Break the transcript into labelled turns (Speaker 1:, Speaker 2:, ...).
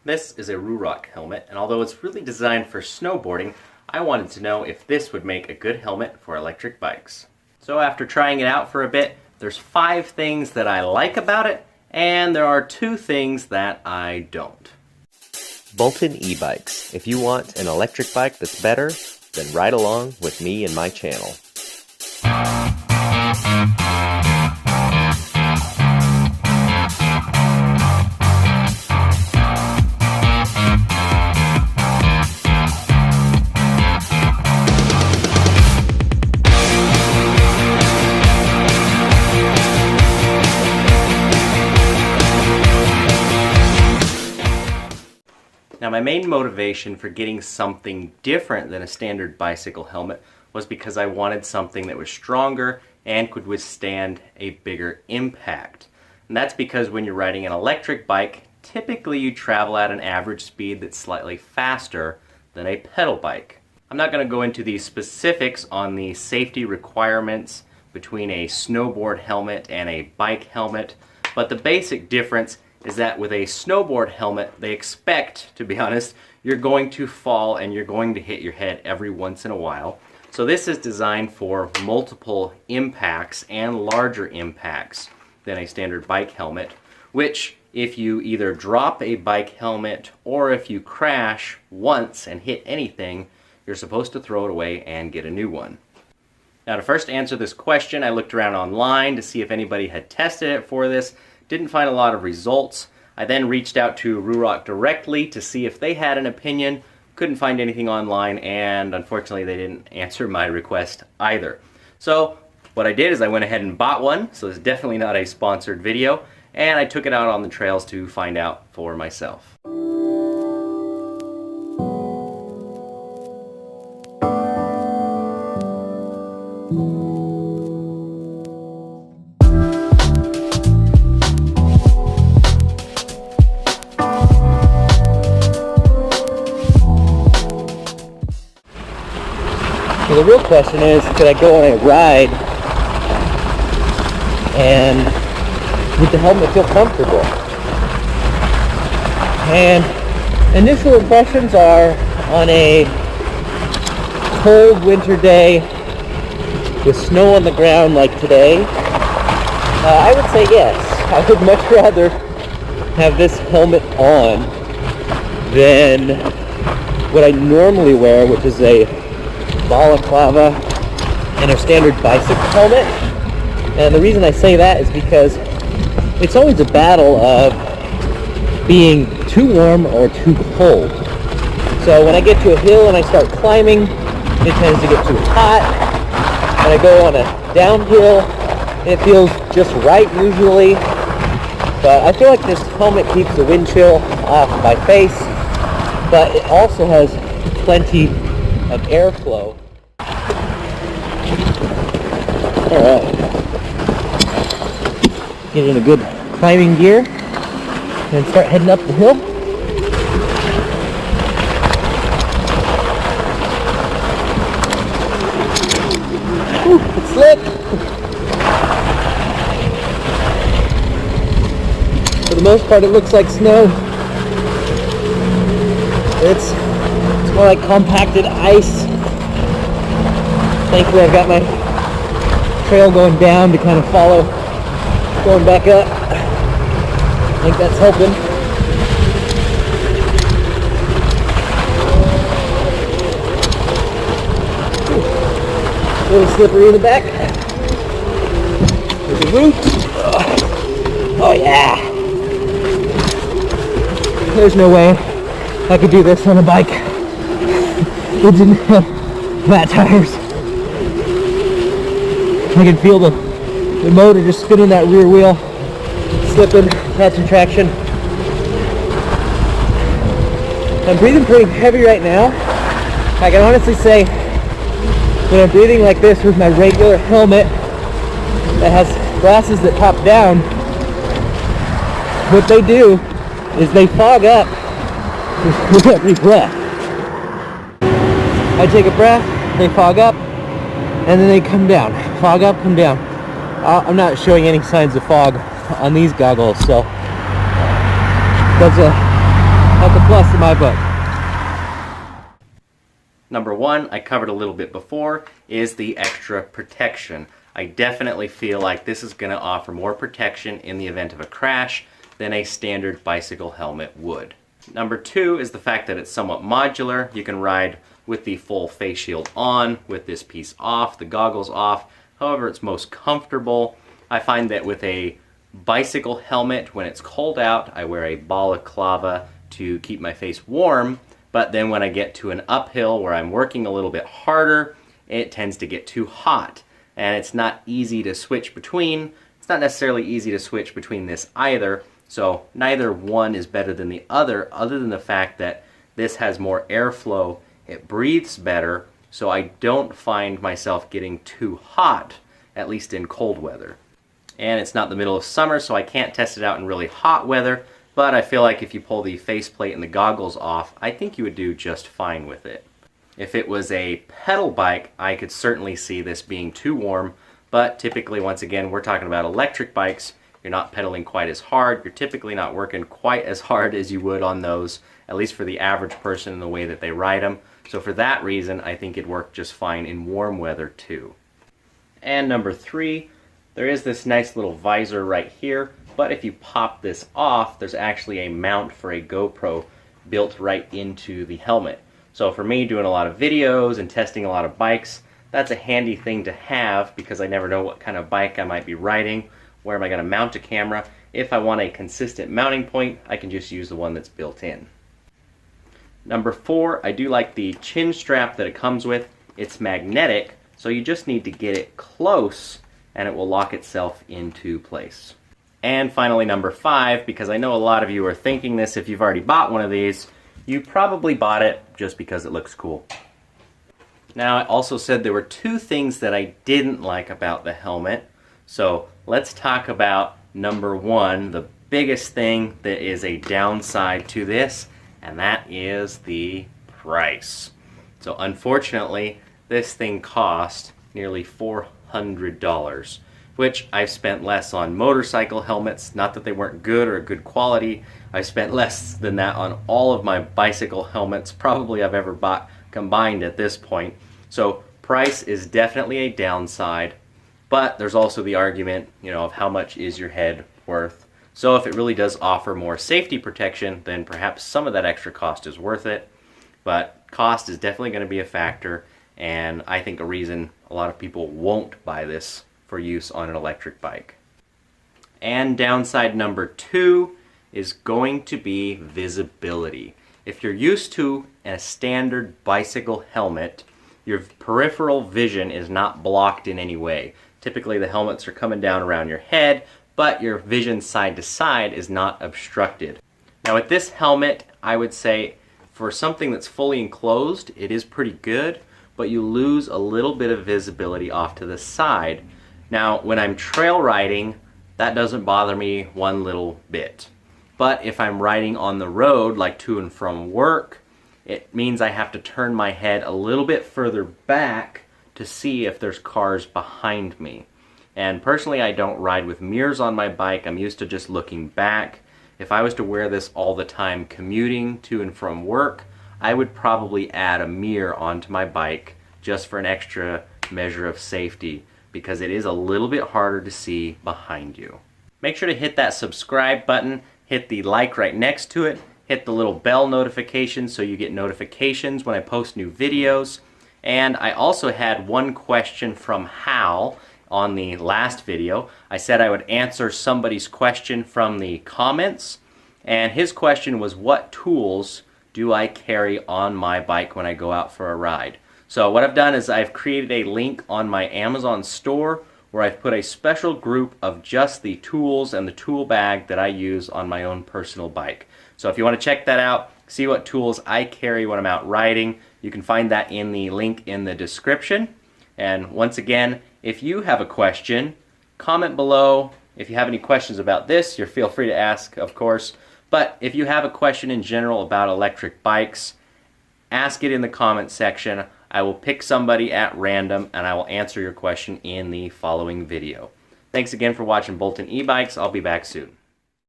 Speaker 1: This is a Ruroc helmet, and although it's really designed for snowboarding, I wanted to know if this would make a good helmet for electric bikes. So after trying it out for a bit, there's 5 things that I like about it, and there are 2 things that I don't.
Speaker 2: Bolton e-bikes. If you want an electric bike that's better, then ride along with me and my channel.
Speaker 1: Now, my main motivation for getting something different than a standard bicycle helmet was because I wanted something that was stronger and could withstand a bigger impact. And that's because when you're riding an electric bike, typically you travel at an average speed that's slightly faster than a pedal bike. I'm not going to go into the specifics on the safety requirements between a snowboard helmet and a bike helmet, but the basic difference is that with a snowboard helmet, they expect, to be honest, you're going to fall and you're going to hit your head every once in a while. So this is designed for multiple impacts and larger impacts than a standard bike helmet, which if you either drop a bike helmet or if you crash once and hit anything, you're supposed to throw it away and get a new one. Now, to first answer this question, I looked around online to see if anybody had tested it for this. Didn't find a lot of results. I then reached out to Ruroc directly to see if they had an opinion. Couldn't find anything online, and unfortunately they didn't answer my request either. So what I did is I went ahead and bought one, so it's definitely not a sponsored video, and I took it out on the trails to find out for myself.
Speaker 3: So the real question is, could I go on a ride and would the helmet feel comfortable? And initial impressions are, on a cold winter day with snow on the ground like today, I would say yes. I would much rather have this helmet on than what I normally wear, which is a balaclava and a standard bicycle helmet. And the reason I say that is because it's always a battle of being too warm or too cold. So when I get to a hill and I start climbing, it tends to get too hot. When I go on a downhill, it feels just right usually. But I feel like this helmet keeps the wind chill off my face, but it also has plenty of airflow. Alright. Get in a good climbing gear and start heading up the hill. Ooh, it's slick. For the most part it looks like snow. It's more like compacted ice. Thankfully I've got my trail going down to kind of follow going back up. I think that's helping. A little slippery in the back. There's a root. Oh yeah. There's no way I could do this on a bike. It didn't have flat tires. I can feel the motor just spinning that rear wheel, slipping, catching traction. I'm breathing pretty heavy right now. I can honestly say when I'm breathing like this with my regular helmet that has glasses that pop down, what they do is they fog up with every breath. I take a breath, they fog up, and then they come down. Fog up, come down. I'm not showing any signs of fog on these goggles, so that's the plus in my book.
Speaker 1: Number one, I covered a little bit before, is the extra protection. I definitely feel like this is going to offer more protection in the event of a crash than a standard bicycle helmet would. Number two is the fact that it's somewhat modular. You can ride with the full face shield on, with this piece off, the goggles off, however it's most comfortable. I find that with a bicycle helmet, when it's cold out, I wear a balaclava to keep my face warm, but then when I get to an uphill where I'm working a little bit harder, it tends to get too hot, and it's not easy to switch between. It's not necessarily easy to switch between this either, so neither one is better than the other than the fact that this has more airflow, it breathes better, so I don't find myself getting too hot, at least in cold weather. And it's not the middle of summer, so I can't test it out in really hot weather, but I feel like if you pull the faceplate and the goggles off, I think you would do just fine with it. If it was a pedal bike, I could certainly see this being too warm, but typically, once again, we're talking about electric bikes. You're not pedaling quite as hard. You're typically not working quite as hard as you would on those, at least for the average person in the way that they ride them. So for that reason, I think it'd work just fine in warm weather too. And number three, there is this nice little visor right here, but if you pop this off, there's actually a mount for a GoPro built right into the helmet. So for me, doing a lot of videos and testing a lot of bikes, that's a handy thing to have because I never know what kind of bike I might be riding. Where am I going to mount a camera? If I want a consistent mounting point, I can just use the one that's built in. Number four, I do like the chin strap that it comes with. It's magnetic, so you just need to get it close and it will lock itself into place. And finally, number five, because I know a lot of you are thinking this if you've already bought one of these, you probably bought it just because it looks cool. Now, I also said there were two things that I didn't like about the helmet. So let's talk about number one, the biggest thing that is a downside to this, and that is the price. So unfortunately, this thing cost nearly $400, which I've spent less on motorcycle helmets. Not that they weren't good or good quality. I've spent less than that on all of my bicycle helmets probably I've ever bought combined at this point. So price is definitely a downside. But there's also the argument, of how much is your head worth. So if it really does offer more safety protection, then perhaps some of that extra cost is worth it. But cost is definitely going to be a factor, and I think a reason a lot of people won't buy this for use on an electric bike. And downside number two is going to be visibility. If you're used to a standard bicycle helmet, your peripheral vision is not blocked in any way. Typically the helmets are coming down around your head, but your vision side to side is not obstructed. Now with this helmet, I would say for something that's fully enclosed, it is pretty good, but you lose a little bit of visibility off to the side. Now when I'm trail riding, that doesn't bother me one little bit. But if I'm riding on the road, like to and from work, it means I have to turn my head a little bit further back to see if there's cars behind me. And personally, I don't ride with mirrors on my bike. I'm used to just looking back. If I was to wear this all the time commuting to and from work, I would probably add a mirror onto my bike just for an extra measure of safety, because it is a little bit harder to see behind you. Make sure to hit that subscribe button, hit the like right next to it, hit the little bell notification so you get notifications when I post new videos. And I also had one question from Hal on the last video. I said I would answer somebody's question from the comments, and his question was, what tools do I carry on my bike when I go out for a ride? So what I've done is I've created a link on my Amazon store where I've put a special group of just the tools and the tool bag that I use on my own personal bike. So if you want to check that out, see what tools I carry when I'm out riding, you can find that in the link in the description. And once again, if you have a question, comment below. If you have any questions about this, you're feel free to ask, of course. But if you have a question in general about electric bikes, ask it in the comment section. I will pick somebody at random and I will answer your question in the following video. Thanks again for watching Bolton e-Bikes. I'll be back soon.